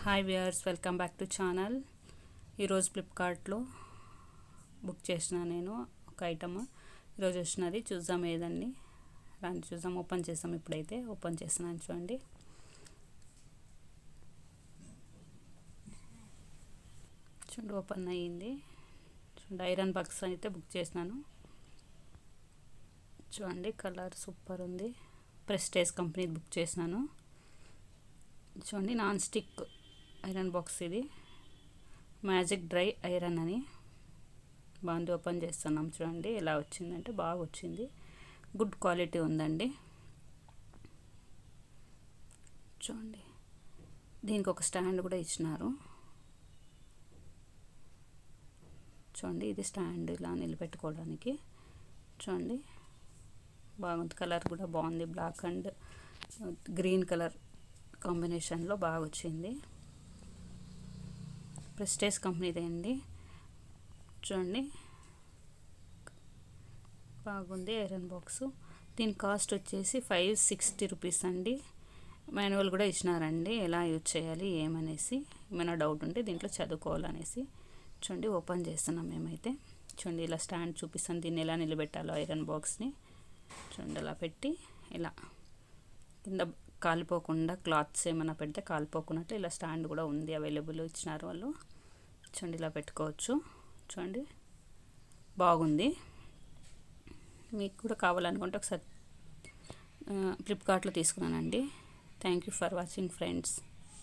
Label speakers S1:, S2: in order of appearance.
S1: Hi viewers, welcome back to channel. ఈరోజు ఫ్లిప్కార్ట్లో book చేసిన నేను ఒక ఐటమ్ ఈరోజు వచ్చినది. చూద్దాం ఏదండి, రాని చూద్దాం. ఓపెన్ చేసాం, ఇప్పుడైతే ఓపెన్ చేస్తున్నాను. చూడండి, ఓపెన్ అయ్యింది. చూడండి, ఐరన్ బాక్స్ అయితే బుక్ చేసినాను. చూడండి, కలర్ సూపర్ ఉంది. ప్రెస్టేజ్ కంపెనీ బుక్ చేసినాను. చూడండి, నాన్ స్టిక్ ఐరన్ బాక్స్. ఇది మ్యాజిక్ డ్రై ఐరన్ అని బాగుంది. ఓపెన్ చేస్తున్నాం. చూడండి ఎలా వచ్చిందంటే బాగా వచ్చింది, గుడ్ క్వాలిటీ ఉందండి. చూడండి, దీనికి ఒక స్టాండ్ కూడా ఇచ్చినారు. చూడండి, ఇది స్టాండ్ ఇలా నిలబెట్టుకోవడానికి. చూడండి, బాగుంది. కలర్ కూడా బాగుంది, బ్లాక్ అండ్ గ్రీన్ కలర్ కాంబినేషన్లో బాగా వచ్చింది. ప్రెస్టేజ్ కంపెనీదే అండి. చూడండి, బాగుంది ఐరన్ బాక్సు. దీని కాస్ట్ వచ్చేసి 560 రూపీస్ అండి. మాన్యువల్ కూడా ఇచ్చినారండి, ఎలా యూజ్ చేయాలి ఏమనేసి. ఏమైనా డౌట్ ఉంటే దీంట్లో చదువుకోవాలనేసి. చూడండి, ఓపెన్ చేస్తున్నాం మేమైతే. చూడండి, ఇలా స్టాండ్ చూపిస్తాను, దీన్ని ఎలా నిలబెట్టాలో ఐరన్ బాక్స్ని. చూడండి, అలా పెట్టి ఇలా కింద కాలిపోకుండా, క్లాత్స్ ఏమైనా పెడితే కాలిపోకున్నట్టు ఇలా స్టాండ్ కూడా ఉంది, అవైలబుల్ ఇచ్చినారు వాళ్ళు. చూడండి, ఇలా పెట్టుకోవచ్చు. చూడండి, బాగుంది. మీకు కూడా కావాలనుకుంటే ఒకసారి ఫ్లిప్కార్ట్లో తీసుకున్నానండి. Thank you for watching friends.